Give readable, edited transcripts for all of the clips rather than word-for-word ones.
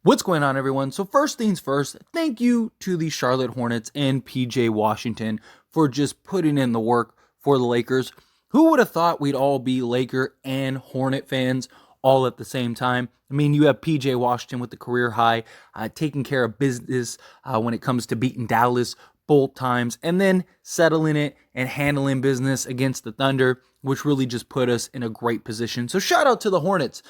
What's going on, everyone? So first things first, thank you to the Charlotte Hornets and PJ Washington for just putting in the work for the Lakers. Who would have thought we'd all be Laker and Hornet fans all at the same time? I mean, you have PJ Washington with the career high, taking care of business when it comes to beating Dallas both times, and then settling it and handling business against the Thunder, which really just put us in a great position. So shout out to the Hornets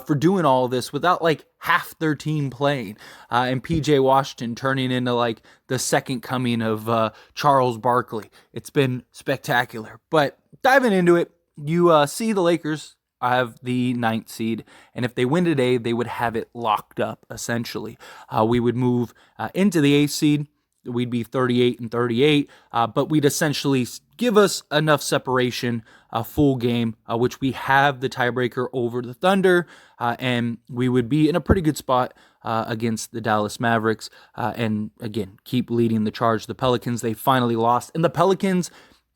for doing all of this without like half their team playing, and PJ Washington turning into like the second coming of Charles Barkley. It's been spectacular. But diving into it, you see the Lakers have the 9th seed, and if they win today, they would have it locked up, essentially. We would move into the 8th seed. We'd be 38 and 38, but we'd essentially give us enough separation, a full game, which we have the tiebreaker over the Thunder, and we would be in a pretty good spot against the Dallas Mavericks, and again, keep leading the charge. The Pelicans, they finally lost, and the Pelicans,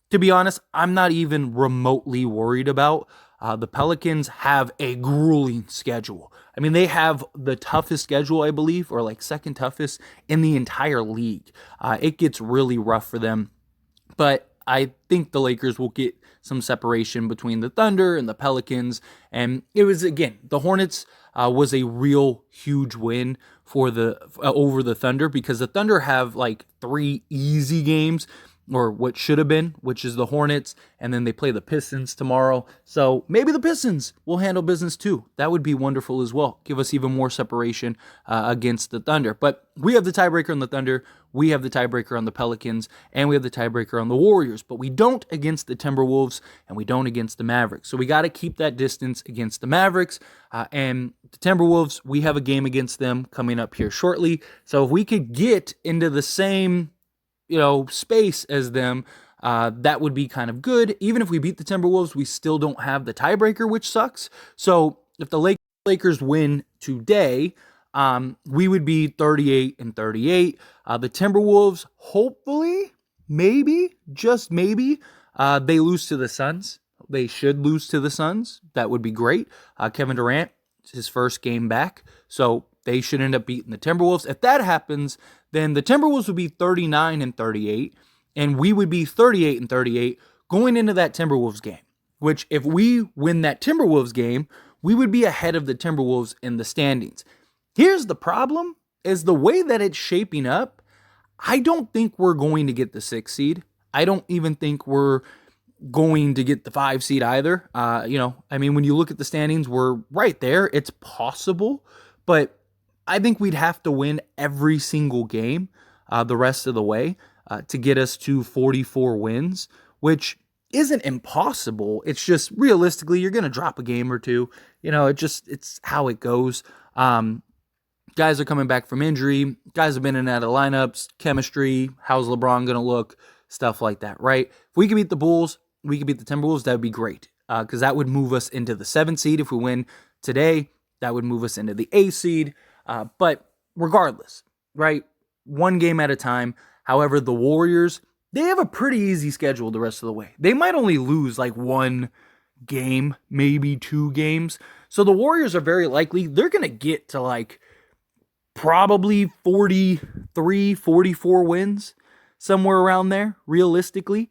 to be honest, I'm not even remotely worried about. The Pelicans have a grueling schedule. I mean, they have the toughest schedule, I believe, or like second toughest in the entire league. It gets really rough for them, but I think the Lakers will get some separation between the Thunder and the Pelicans. And it was, again, the Hornets was a real huge win for the over the Thunder, because the Thunder have like 3 easy games, or what should have been, which is the Hornets, and then they play the Pistons tomorrow. So maybe the Pistons will handle business too. That would be wonderful as well. Give us even more separation against the Thunder. But we have the tiebreaker on the Thunder, we have the tiebreaker on the Pelicans, and we have the tiebreaker on the Warriors. But we don't against the Timberwolves, and we don't against the Mavericks. So we got to keep that distance against the Mavericks. And the Timberwolves, we have a game against them coming up here shortly. So if we could get into the same space as them, that would be kind of good. Even if we beat the Timberwolves, we still don't have the tiebreaker, which sucks. So if the Lakers win today, we would be 38 and 38. The Timberwolves, hopefully, maybe, just maybe, they lose to the Suns. They should lose to the Suns. That would be great. Kevin Durant, his first game back. So they should end up beating the Timberwolves. If that happens, then the Timberwolves would be 39 and 38, and we would be 38 and 38 going into that Timberwolves game, which if we win that Timberwolves game, we would be ahead of the Timberwolves in the standings. Here's the problem, is the way that it's shaping up, I don't think we're going to get the 6th seed. I don't even think we're going to get the 5 seed either. I mean, when you look at the standings, we're right there. It's possible, but I think we'd have to win every single game the rest of the way to get us to 44 wins, which isn't impossible. It's just realistically, you're going to drop a game or two. It's how it goes. Guys are coming back from injury. Guys have been in and out of lineups, chemistry, how's LeBron going to look, stuff like that, right? If we could beat the Bulls, we could beat the Timberwolves, that would be great, because that would move us into the 7th seed. If we win today, that would move us into the 8th seed. But regardless, right? One game at a time. However, the Warriors, they have a pretty easy schedule the rest of the way. They might only lose like 1 game, maybe 2 games. So the Warriors are very likely, they're going to get to like probably 43, 44 wins, somewhere around there, realistically.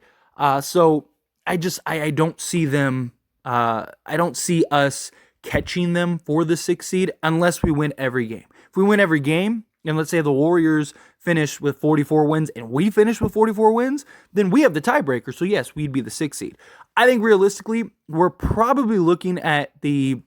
So I don't see them, I don't see us catching them for the 6th seed unless we win every game. If we win every game, and let's say the Warriors finish with 44 wins and we finish with 44 wins, then we have the tiebreaker. So yes, we'd be the 6th seed. I think realistically, we're probably looking at the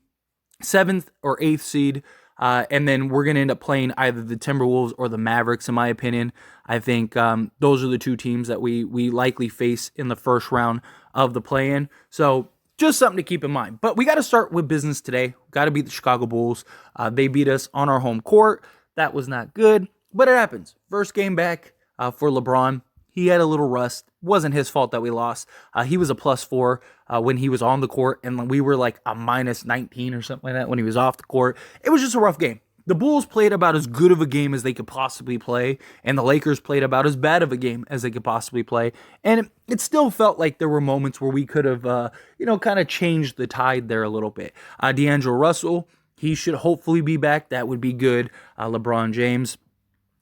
7th or 8th seed, and then we're going to end up playing either the Timberwolves or the Mavericks, in my opinion. I think those are the 2 teams that we likely face in the first round of the play-in. So just something to keep in mind. But we got to start with business today. Got to beat the Chicago Bulls. They beat us on our home court. That was not good, but it happens. First game back for LeBron. He had a little rust. Wasn't his fault that we lost. He was a +4 when he was on the court, and we were like a -19 or something like that when he was off the court. It was just a rough game. The Bulls played about as good of a game as they could possibly play, and the Lakers played about as bad of a game as they could possibly play. And it still felt like there were moments where we could have, kind of changed the tide there a little bit. D'Angelo Russell, He should hopefully be back. That would be good. LeBron James,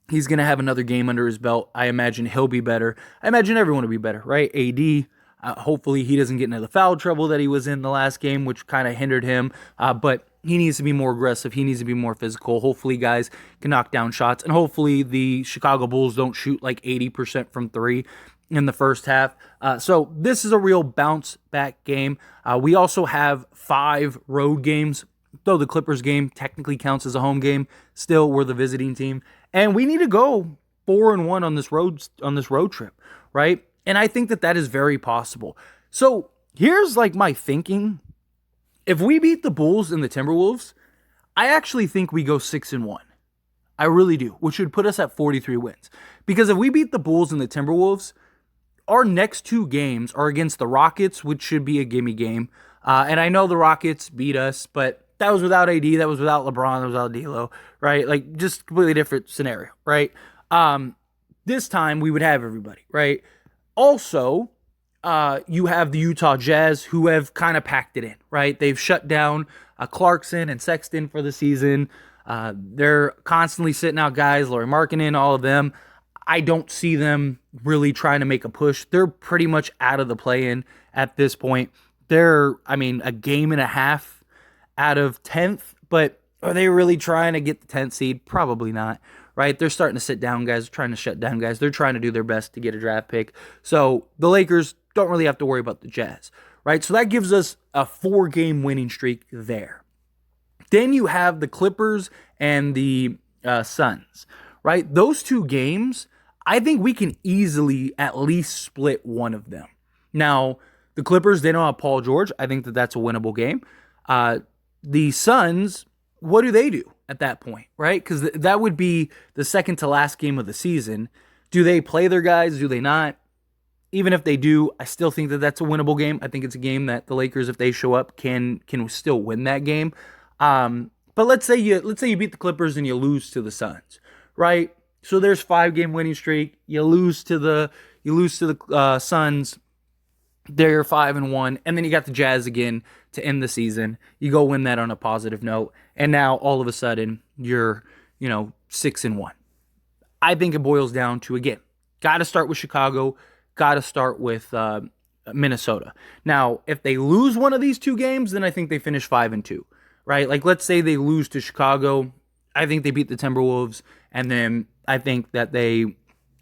he's going to have another game under his belt. I imagine he'll be better. I imagine everyone will be better, right? AD, hopefully he doesn't get into the foul trouble that he was in the last game, which kind of hindered him. But he needs to be more aggressive. He needs to be more physical. Hopefully guys can knock down shots. And hopefully the Chicago Bulls don't shoot like 80% from three in the first half. So this is a real bounce back game. We also have 5 road games. Though the Clippers game technically counts as a home game, still we're the visiting team. And we need to go 4-1 on this road trip, right? And I think that is very possible. So here's like my thinking. If we beat the Bulls and the Timberwolves, I actually think we go 6-1. I really do, which would put us at 43 wins. Because if we beat the Bulls and the Timberwolves, our next 2 games are against the Rockets, which should be a gimme game. And I know the Rockets beat us, but that was without AD, that was without LeBron, that was without D'Lo, right? Like, just completely different scenario, right? This time, we would have everybody, right? Also, you have the Utah Jazz, who have kind of packed it in, right? They've shut down Clarkson and Sexton for the season. They're constantly sitting out guys, Lauri Markkanen, all of them. I don't see them really trying to make a push. They're pretty much out of the play-in at this point. They're, a game and a half out of 10th, but are they really trying to get the 10th seed? Probably not, right? They're starting to sit down guys, trying to shut down guys. They're trying to do their best to get a draft pick. So the Lakers don't really have to worry about the Jazz, right? So that gives us a 4-game winning streak there. Then you have the Clippers and the Suns, right? Those 2 games, I think we can easily at least split one of them. Now, the Clippers, they don't have Paul George. I think that's a winnable game. The Suns, what do they do at that point, right? Because that would be the second to last game of the season. Do they play their guys? Do they not? Even if they do, I still think that's a winnable game. I think it's a game that the Lakers, if they show up, can still win that game. But let's say you beat the Clippers and you lose to the Suns, right? So there's 5-game winning streak. You lose to the Suns. They're 5-1, and then you got the Jazz again to end the season. You go win that on a positive note, and now all of a sudden you're 6-1. I think it boils down to, again, got to start with Chicago, got to start with Minnesota. Now, if they lose one of these 2 games, then I think they finish 5-2, right? Like, let's say they lose to Chicago. I think they beat the Timberwolves, and then I think that they,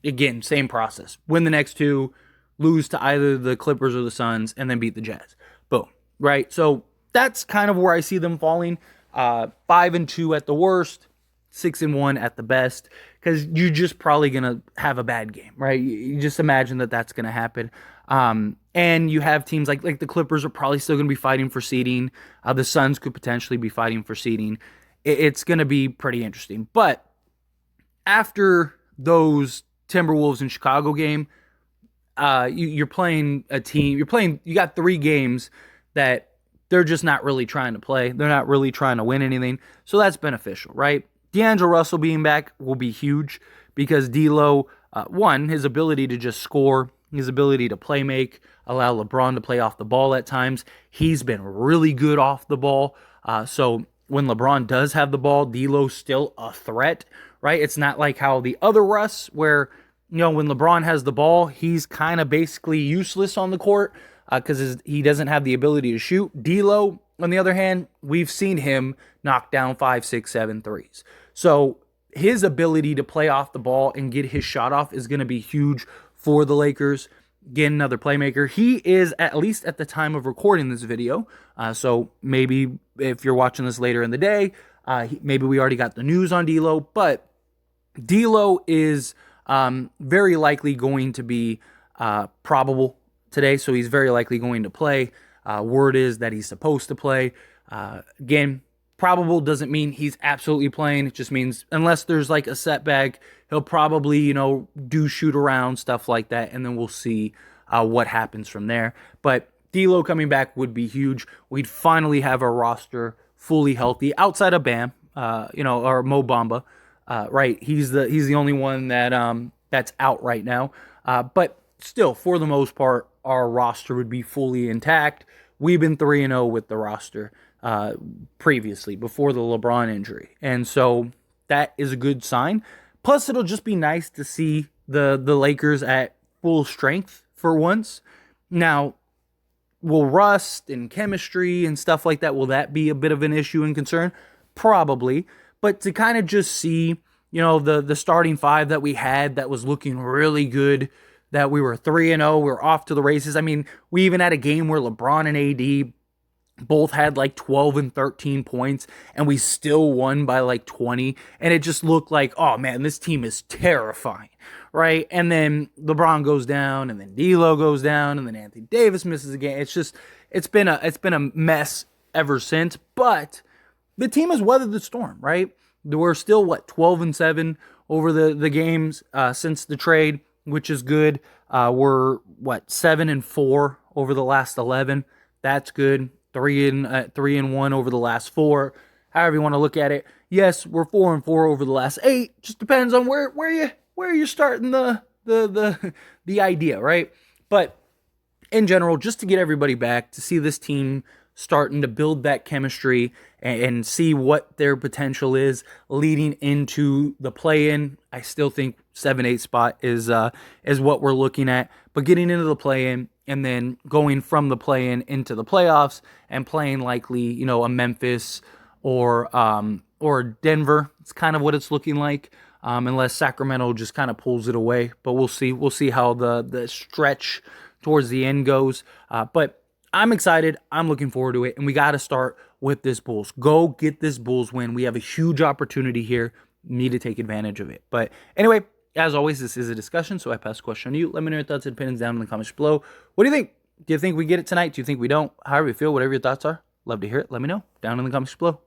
again, same process, win the next 2. Lose to either the Clippers or the Suns, and then beat the Jazz. Boom. Right? So that's kind of where I see them falling. 5-2 at the worst, 6-1 at the best, because you're just probably going to have a bad game, right? You just imagine that's going to happen. And you have teams like the Clippers are probably still going to be fighting for seeding. The Suns could potentially be fighting for seeding. It's going to be pretty interesting. But after those Timberwolves and Chicago game, you're playing a team, you got 3 games that they're just not really trying to play. They're not really trying to win anything. So that's beneficial, right? D'Angelo Russell being back will be huge because D'Lo, his ability to just score, his ability to play make, allow LeBron to play off the ball at times. He's been really good off the ball. So when LeBron does have the ball, D'Lo's still a threat, right? It's not like how the other Russ where when LeBron has the ball, he's kind of basically useless on the court because he doesn't have the ability to shoot. D'Lo, on the other hand, we've seen him knock down 5, 6, 7 threes. So his ability to play off the ball and get his shot off is going to be huge for the Lakers. Again, another playmaker. He is, at least at the time of recording this video, so maybe if you're watching this later in the day, maybe we already got the news on D'Lo, but D'Lo is very likely going to be probable today, so he's very likely going to play. Word is that he's supposed to play. Again, probable doesn't mean he's absolutely playing. It just means unless there's like a setback, he'll probably, do shoot around, stuff like that, and then we'll see what happens from there. But D'Lo coming back would be huge. We'd finally have a roster fully healthy outside of Bam, or Mo Bamba. Right, he's the only one that's out right now. But still, for the most part, our roster would be fully intact. We've been 3-0 with the roster uh, previously before the LeBron injury, and so that is a good sign. Plus, it'll just be nice to see the Lakers at full strength for once. Now, will rust and chemistry and stuff like that, will that be a bit of an issue and concern? Probably. But to kind of just see, the starting five that we had that was looking really good, that we were 3-0, we were off to the races. I mean, we even had a game where LeBron and AD both had like 12 and 13 points, and we still won by like 20. And it just looked like, oh man, this team is terrifying, right? And then LeBron goes down, and then D'Lo goes down, and then Anthony Davis misses a game. It's been a mess ever since. But the team has weathered the storm, right? We're still 12-7 over the games since the trade, which is good. We're 7-4 over the last 11. That's good. 3-1 over the last 4. However you want to look at it. Yes, we're 4-4 over the last 8. Just depends on where you're starting the idea, right? But in general, just to get everybody back, to see this team starting to build that chemistry and see what their potential is leading into the play-in. I still think 7-8 spot is what we're looking at. But getting into the play-in and then going from the play-in into the playoffs and playing likely, a Memphis or Denver. It's kind of what it's looking like, unless Sacramento just kind of pulls it away. But we'll see. We'll see how the stretch towards the end goes. But I'm excited. I'm looking forward to it. And we got to start with this Bulls. Go get this Bulls win. We have a huge opportunity here. Need to take advantage of it. But anyway, as always, this is a discussion, so I pass the question on you. Let me know your thoughts and opinions down in the comments below. What do you think? Do you think we get it tonight? Do you think we don't? However you feel, whatever your thoughts are, love to hear it. Let me know down in the comments below.